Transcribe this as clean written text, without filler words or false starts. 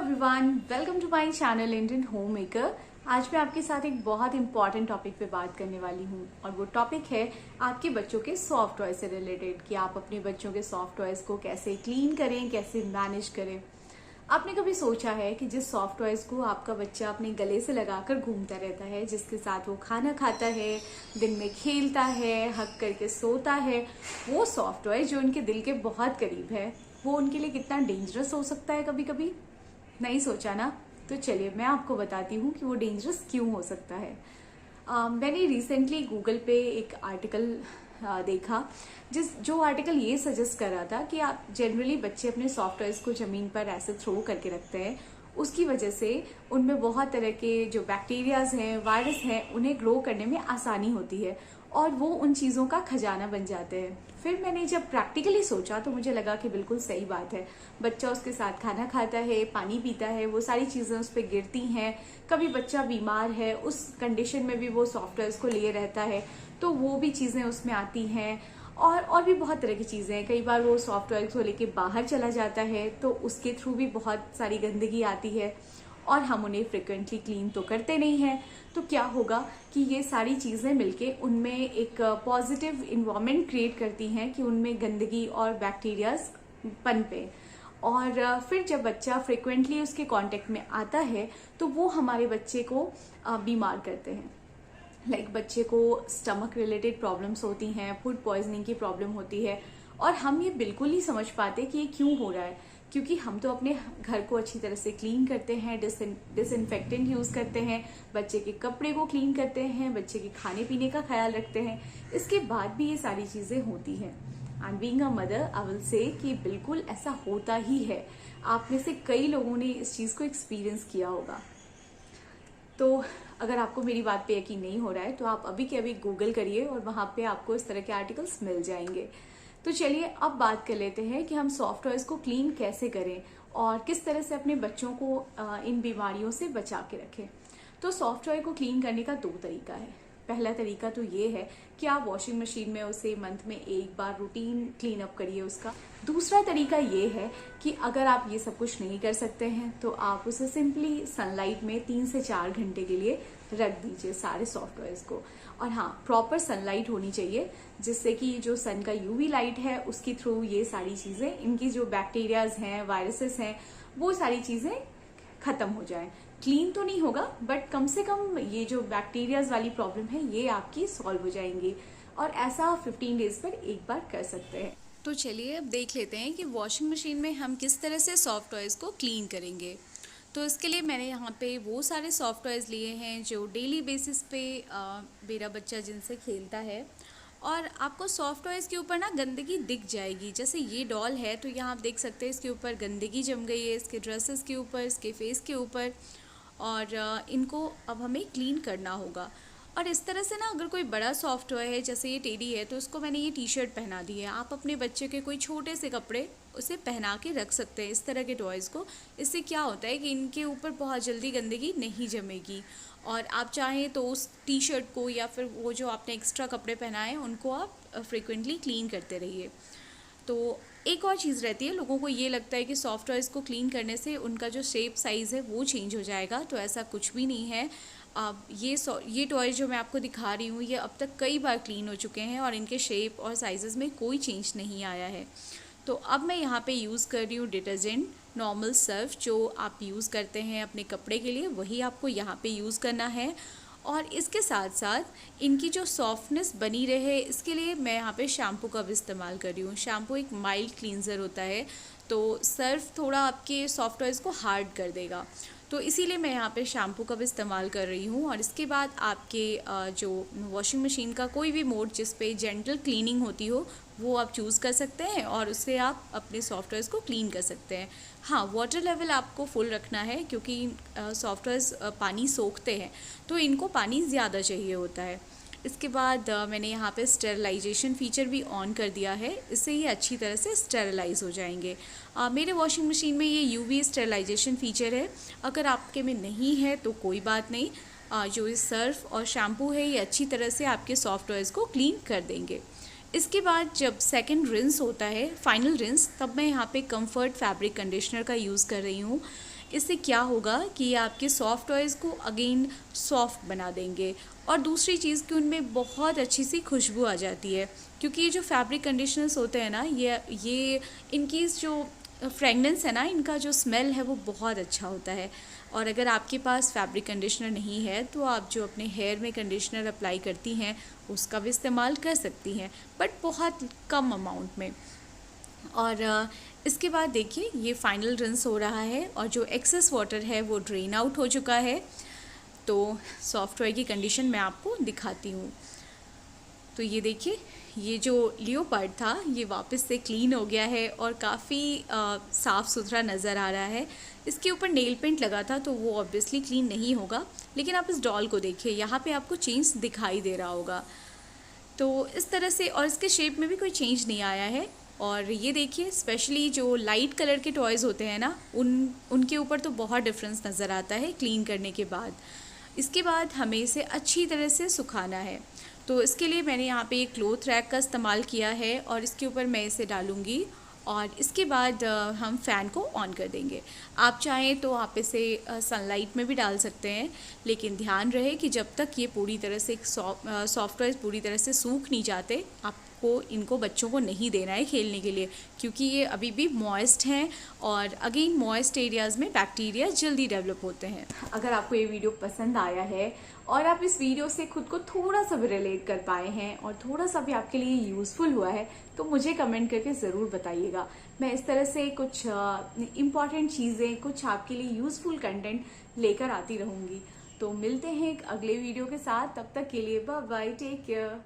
Everyone, welcome to my channel Indian home maker. आज मैं आपके साथ एक बहुत इंपॉर्टेंट टॉपिक पे बात करने वाली हूँ और वो टॉपिक है आपके बच्चों के सॉफ्ट टॉय से रिलेटेड कि आप अपने बच्चों के सॉफ्ट टॉयज को कैसे क्लीन करें, कैसे मैनेज करें। आपने कभी सोचा है कि जिस सॉफ्ट टॉयज को आपका बच्चा अपने गले से लगाकर घूमता रहता है, जिसके साथ वो खाना खाता है, दिन में खेलता है, हक करके सोता है, वो सॉफ्ट टॉय जो उनके दिल के बहुत करीब है, वो उनके लिए कितना डेंजरस हो सकता है? कभी कभी नहीं सोचा ना? तो चलिए मैं आपको बताती हूँ कि वो डेंजरस क्यों हो सकता है। मैंने रिसेंटली गूगल पे एक आर्टिकल देखा जो आर्टिकल ये सजेस्ट कर रहा था कि आप जनरली बच्चे अपने सॉफ्ट टॉयज को जमीन पर ऐसे थ्रो करके रखते हैं, उसकी वजह से उनमें बहुत तरह के जो बैक्टीरियाज हैं, वायरस हैं, उन्हें ग्रो करने में आसानी होती है और वो उन चीज़ों का खजाना बन जाते हैं। फिर मैंने जब प्रैक्टिकली सोचा तो मुझे लगा कि बिल्कुल सही बात है। बच्चा उसके साथ खाना खाता है, पानी पीता है, वो सारी चीज़ें उस पर गिरती हैं। कभी बच्चा बीमार है, उस कंडीशन में भी वो सॉफ्टवेयर्स को लिए रहता है, तो वो भी चीज़ें उसमें आती हैं। और भी बहुत तरह की चीज़ें हैं। कई बार वो सॉफ्टवेयर को लेके बाहर चला जाता है तो उसके थ्रू भी बहुत सारी गंदगी आती है और हम उन्हें फ्रिक्वेंटली क्लीन तो करते नहीं हैं। तो क्या होगा कि ये सारी चीज़ें मिलके उनमें एक पॉजिटिव इन्वायरमेंट क्रिएट करती हैं कि उनमें गंदगी और बैक्टीरियाज पनपे। और फिर जब बच्चा फ्रिक्वेंटली उसके कांटेक्ट में आता है तो वो हमारे बच्चे को बीमार करते हैं। बच्चे को स्टमक रिलेटेड प्रॉब्लम्स होती हैं, फूड पॉइजनिंग की प्रॉब्लम होती है और हम ये बिल्कुल नहीं समझ पाते कि ये क्यों हो रहा है, क्योंकि हम तो अपने घर को अच्छी तरह से क्लीन करते हैं, डिसइंफेक्टेंट यूज करते हैं, बच्चे के कपड़े को क्लीन करते हैं, बच्चे के खाने पीने का ख्याल रखते हैं। इसके बाद भी ये सारी चीजें होती हैं। And being a mother I will say कि बिल्कुल ऐसा होता ही है। आप में से कई लोगों ने इस चीज को एक्सपीरियंस किया होगा। तो अगर आपको मेरी बात पे यकीन नहीं हो रहा है तो आप अभी के अभी गूगल करिए और वहां पे आपको इस तरह के आर्टिकल्स मिल जाएंगे। तो चलिए अब बात कर लेते हैं कि हम सॉफ्ट टॉयज को क्लीन कैसे करें और किस तरह से अपने बच्चों को इन बीमारियों से बचा के रखें। तो सॉफ्ट टॉय को क्लीन करने का दो तरीका है। पहला तरीका तो ये है कि आप वॉशिंग मशीन में उसे मंथ में एक बार रूटीन क्लीन अप करिए उसका। दूसरा तरीका ये है कि अगर आप ये सब कुछ नहीं कर सकते हैं तो आप उसे सिंपली सनलाइट में 3 से 4 घंटे के लिए रख दीजिए सारे सॉफ्ट टॉयज को। और हाँ, प्रॉपर सनलाइट होनी चाहिए जिससे कि जो सन का यूवी लाइट है उसके थ्रू ये सारी चीजें, इनकी जो बैक्टीरियाज हैं, वायरसेस हैं, वो सारी चीजें खत्म हो जाए। क्लीन तो नहीं होगा बट कम से कम ये जो बैक्टीरियाज वाली प्रॉब्लम है ये आपकी सॉल्व हो जाएंगी और ऐसा 15 डेज पर एक बार कर सकते हैं। तो चलिए अब देख लेते हैं कि वॉशिंग मशीन में हम किस तरह से सॉफ्ट टॉयज को क्लीन करेंगे। तो इसके लिए मैंने यहाँ पे वो सारे सॉफ्ट टॉयज लिए हैं जो डेली बेसिस पे मेरा बच्चा जिनसे खेलता है। और आपको सॉफ्ट टॉयज़ के ऊपर ना गंदगी दिख जाएगी। जैसे ये डॉल है तो यहाँ आप देख सकते हैं इसके ऊपर गंदगी जम गई है, इसके ड्रेसेस के ऊपर, इसके फेस के ऊपर, और इनको अब हमें क्लीन करना होगा। और इस तरह से ना अगर कोई बड़ा सॉफ्ट टॉय है, जैसे ये टेडी है, तो उसको मैंने ये टी शर्ट पहना दी है, आप अपने बच्चे के कोई छोटे से कपड़े उसे पहना के रख सकते हैं इस तरह के टॉयज़ को। इससे क्या होता है कि इनके ऊपर बहुत जल्दी गंदगी नहीं जमेगी और आप चाहें तो उस टी शर्ट को या फिर वो जो आपने एक्स्ट्रा कपड़े पहनाए हैं उनको आप फ्रिक्वेंटली क्लीन करते रहिए। तो एक और चीज़ रहती है, लोगों को ये लगता है कि सॉफ्ट टॉयज़ को क्लीन करने से उनका जो शेप साइज़ है वो चेंज हो जाएगा, तो ऐसा कुछ भी नहीं है। अब ये टॉयज़ जो मैं आपको दिखा रही हूँ ये अब तक कई बार क्लीन हो चुके हैं और इनके शेप और साइज़ में कोई चेंज नहीं आया है। तो अब मैं यहाँ पे यूज़ कर रही हूँ डिटर्जेंट नॉर्मल सर्फ, जो आप यूज़ करते हैं अपने कपड़े के लिए, वही आपको यहाँ पे यूज़ करना है। और इसके साथ साथ इनकी जो सॉफ्टनेस बनी रहे इसके लिए मैं यहाँ पे शैम्पू का भी इस्तेमाल कर रही हूँ। शैम्पू एक माइल्ड क्लींजर होता है, तो सर्फ थोड़ा आपके सॉफ्ट टॉयज़ को हार्ड कर देगा, तो इसीलिए मैं यहाँ पे शैम्पू का भी इस्तेमाल कर रही हूँ। और इसके बाद आपके जो वॉशिंग मशीन का कोई भी मोड जिस पे जेंटल क्लीनिंग होती हो वो आप चूज़ कर सकते हैं और उससे आप अपने सॉफ्ट टॉयज़ को क्लीन कर सकते हैं। हाँ, वाटर लेवल आपको फुल रखना है क्योंकि सॉफ्ट टॉयज़ पानी सोखते हैं तो इनको पानी ज़्यादा चाहिए होता है। इसके बाद मैंने यहाँ पे स्टेरिलाइजेशन फ़ीचर भी ऑन कर दिया है, इससे ये अच्छी तरह से स्टेरिलाइज हो जाएंगे। मेरे वॉशिंग मशीन में ये यूवी स्टेरिलाइजेशन फ़ीचर है, अगर आपके में नहीं है तो कोई बात नहीं। जो ये सर्फ और शैम्पू है ये अच्छी तरह से आपके सॉफ्ट टॉयज़ को क्लीन कर देंगे। इसके बाद जब सेकंड रिंस होता है, फाइनल रिंस, तब मैं यहाँ पे कंफर्ट फैब्रिक कंडीशनर का यूज़ कर रही हूँ। इससे क्या होगा कि ये आपके सॉफ्ट टॉयज़ को अगेन सॉफ्ट बना देंगे, और दूसरी चीज़ कि उनमें बहुत अच्छी सी खुशबू आ जाती है, क्योंकि ये जो फैब्रिक कंडीशनर्स होते हैं ना, ये इनकी जो फ्रेगनेंस है ना, इनका जो स्मेल है वो बहुत अच्छा होता है। और अगर आपके पास फैब्रिक कंडीशनर नहीं है तो आप जो अपने हेयर में कंडीशनर अप्लाई करती हैं उसका भी इस्तेमाल कर सकती हैं, बट बहुत कम अमाउंट में। और इसके बाद देखिए ये फाइनल रिंस हो रहा है और जो एक्सेस वाटर है वो ड्रेन आउट हो चुका है। तो सॉफ्ट टॉय की कंडीशन मैं आपको दिखाती हूँ। तो ये देखिए, ये जो लियोपार्ड था ये वापस से क्लीन हो गया है और काफ़ी साफ़ सुथरा नज़र आ रहा है। इसके ऊपर नेल पेंट लगा था तो वो ऑब्वियसली क्लीन नहीं होगा, लेकिन आप इस डॉल को देखिए, यहाँ पे आपको चेंज दिखाई दे रहा होगा। तो इस तरह से, और इसके शेप में भी कोई चेंज नहीं आया है। और ये देखिए, स्पेशली जो लाइट कलर के टॉयज़ होते हैं ना, उनके ऊपर तो बहुत डिफरेंस नज़र आता है क्लीन करने के बाद। इसके बाद हमें इसे अच्छी तरह से सुखाना है, तो इसके लिए मैंने यहाँ पे एक क्लॉथ रैक का इस्तेमाल किया है और इसके ऊपर मैं इसे डालूँगी और इसके बाद हम फ़ैन को ऑन कर देंगे। आप चाहें तो आप इसे सनलाइट में भी डाल सकते हैं, लेकिन ध्यान रहे कि जब तक ये पूरी तरह से सॉफ्ट टॉयज़ पूरी तरह से सूख नहीं जाते, आपको इनको बच्चों को नहीं देना है खेलने के लिए, क्योंकि ये अभी भी मॉइस्ट हैं और अगेन मॉइस्ट एरियाज़ में बैक्टीरिया जल्दी डेवलप होते हैं। अगर आपको ये वीडियो पसंद आया है और आप इस वीडियो से खुद को थोड़ा सा भी रिलेट कर पाए हैं और थोड़ा सा भी आपके लिए यूज़फुल हुआ है तो मुझे कमेंट करके ज़रूर बताइएगा। मैं इस तरह से कुछ इम्पॉर्टेंट चीज़ें, कुछ आपके लिए यूज़फुल कंटेंट लेकर आती रहूँगी। तो मिलते हैं एक अगले वीडियो के साथ, तब तक के लिए बाय बाय, टेक केयर।